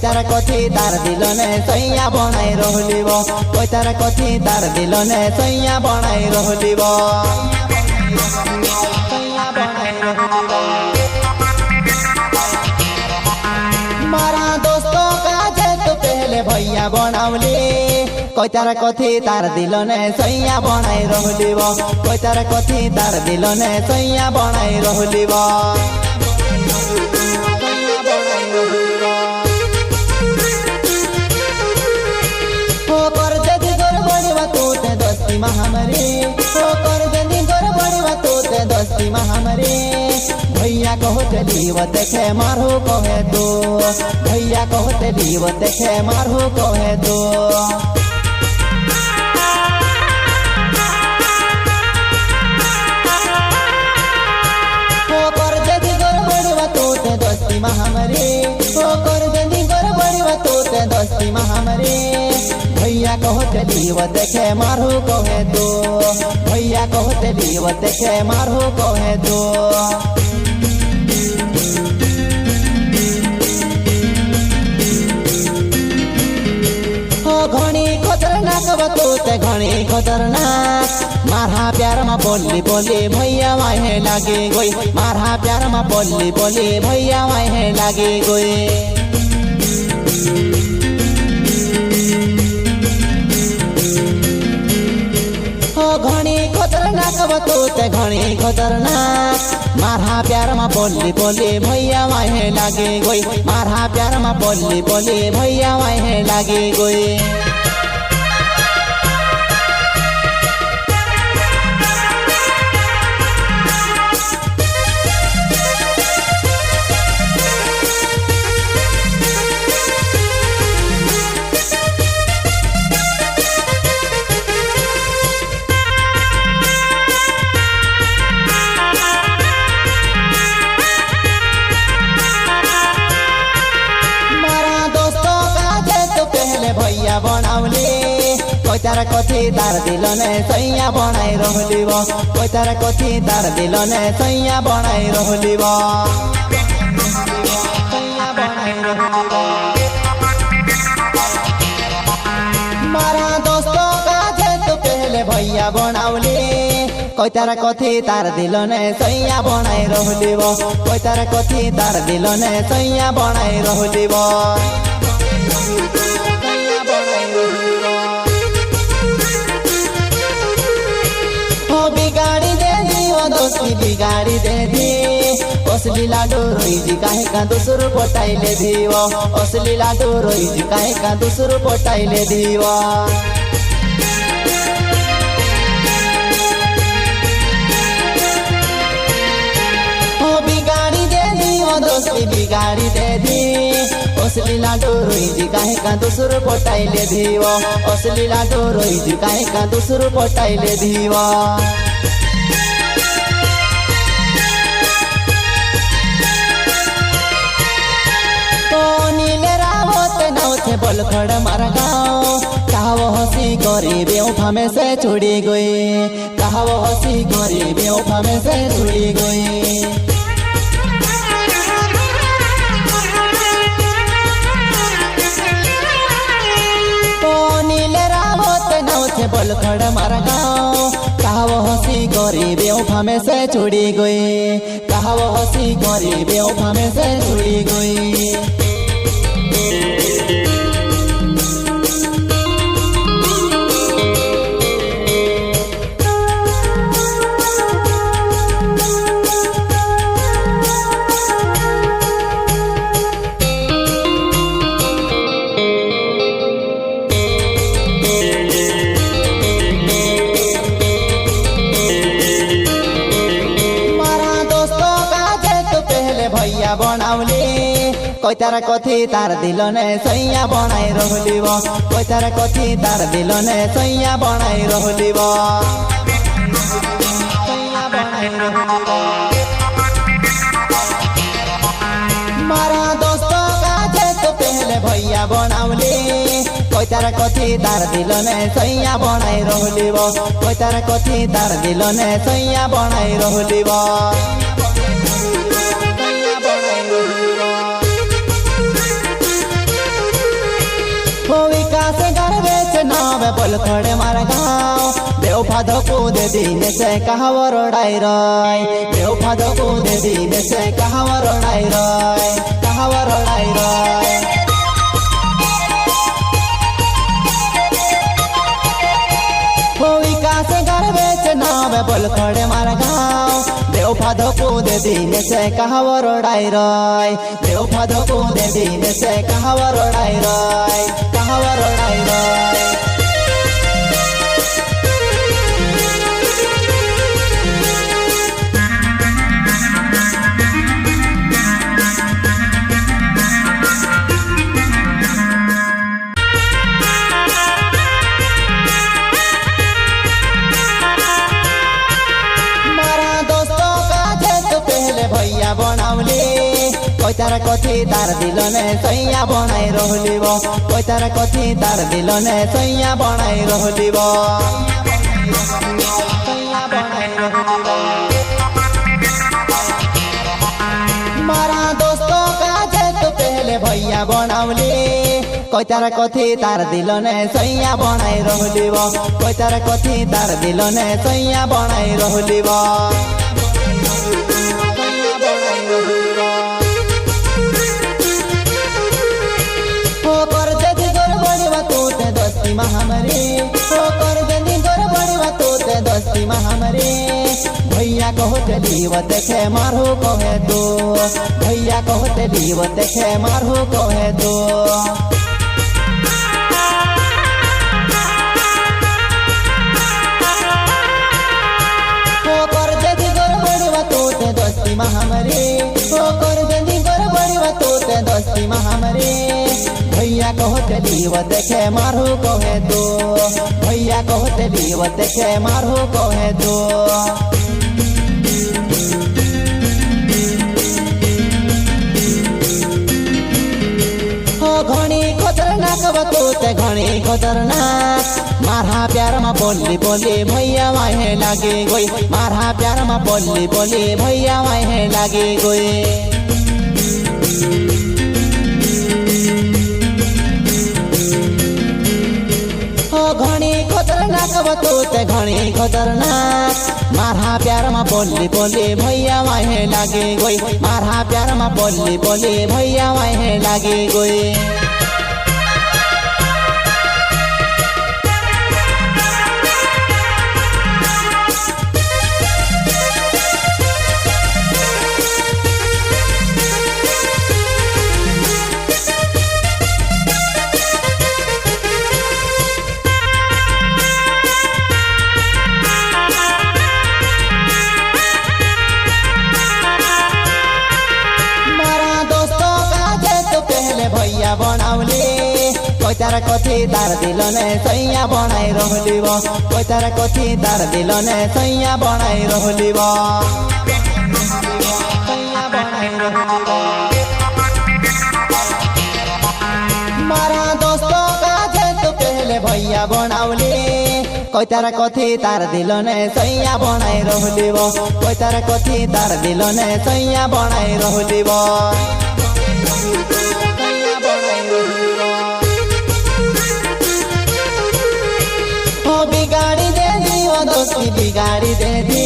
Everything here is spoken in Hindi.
तार कथी तार दिलने सैया बनाई रहलिब कोई तार कथी तार दिलने सैया बनाई रहलिब मारा दोस्तों का जे तो पहले भैया बनावली कोई तार कथी तार दिलने सैया बनाई रहलिब कोई तार कथी तार दिलने सैया बनाई रहलिब दोस्ती महामरे ओ कर जनी गोर बड़वा तोते दोस्ती महामरे भैया कहो चली वो देखे मारो कहे तो भैया कहो चली वो देखे मारो कहे तो ओ कर जनी गोर बड़वा तोते दोस्ती महामरे ओ कर जनी गोर बड़वा तोते दोस्ती महामरे भैया कहो चली वो देखे मारो कहे तो भैया कहो चली वो देखे मारो कहे तो घणी खतरनाक बतोते घणी खतरनाक मारा प्यार में बोली बोली भैया वाहे लागे गोई मारा प्यार में बोली बोली भैया वाहे लागे गोई घणी खतरनाक बतोते घणी खतरनाक मारा प्यार में बोली बोली भैया वाहे लागे गोई मारा प्यार में बोली बोली भैया वाहे लागे गोई भैया बनावली कोई तार कथी तार दिलने सैया बनाई रहलिब कोई तार कथी तार दिलने सैया बनाई रहलिब मारा दोस्तों का जे तो पहले भैया बनावली कोई तार कथी तार दिलने सैया बनाई रहलिब कोई तार कथी तार दिलने सैया बनाई रहलिब बिगाड़ी दे दी वो दोस्ती बिगाड़ी दे दी असली लाडो रोई जी काहे का दूसरो पटाई ले दी वो असली लाडो रोई जी काहे का दूसरो पटाई ले दी वो बिगाड़ी दे दी वो दोस्ती बिगाड़ी दे दी असली लाडो रोई जी काहे का दूसरो पटाई ले दी वो असली लाडो रोई जी काहे का दूसरो पटाई ले दी वो बोल खड़ मार गाँव कहा वो हंसी करी बेवफा में से छुड़ी गई कहा वो हंसी करी बेवफा में से छुड़ी गई बोल खड़ मार गाँव कहा वो हंसी करी बेवफा में से छुड़ी गई कहा वो हंसी करी बेवफा में से छुड़ी गई बनावली कोई तार कथी तार दिलने सैया बनाई रहलिब कोई तार कथी तार दिलने सैया बनाई रहलिब मारा दोस्तों का जे तो पहले भैया बनावली कोई तार कथी तार दिलने सैया बनाई रहलिब कोई तार कथी तार दिलने सैया बनाई रहलिब नावे बोल खड़े मार गाँव देव फादो कूद दिन से कहावर उड़ाई रय देव फादो कूद दिन से कहावर उड़ाई रय कहावर उड़ाई रय विकास गर्वे से नावे बोल खड़े मार गाँव देव फादो कूद दिन से कहावर उड़ाई रय देव फादो कूद दिन से कहावर उड़ाई रय कहावर उड़ाई रय भैया बनावले कोई तारा कथी तार दिल ने सैया बनाई रहलिब कोई तारा कथी तार दिल ने सैया बनाई रहलिब मारा दोस्तों का जे तो पहले भैया बनावले कोई तारा कथी तार दिल ने सैया बनाई रहलिब कोई तारा कथी तार दिल ने सैया बनाई रहलिब हमरे ओ कर जनी गोर बड़वा तोते दोस्ती में हमरे भैया कहते दीव देखे मारो कहे दो भैया कहते दीव देखे मारो कहे दो ओ कर जनी गोर बड़वा तोते दोस्ती में हमरे ओ कर जनी गोर बड़वा तोते दोस्ती में हमरे भैया कहते दीव देखे मारो कहे दो भैया कहते दीव देखे मारो कहे दो घणी खतरनाक बतोते घणी खतरनाक मारा प्यार में बोली बोली भैया वाहे लागे गोई मारा प्यार में बोली बोली भैया वाहे लागे गोई घणी खतरनाक बतोते घणी खतरनाक मारा प्यार में बोली बोली भैया वाहे लागे गोई मारा प्यार में बोली बोली भैया वाहे लागे गोई भैया बनावले कोई तारा कथी तार दिल ने सैया बनाई रहलिब कोई तारा कथी तार दिल ने सैया बनाई रहलिब मारा दोस्तों का जे तो पहले भैया बनावले कोई तारा कथी तार दिल ने सैया बनाई रहलिब कोई तारा कथी तार दिल ने सैया बनाई रहलिब बिगाड़ी दे दी वो दोस्ती बिगाड़ी दे दी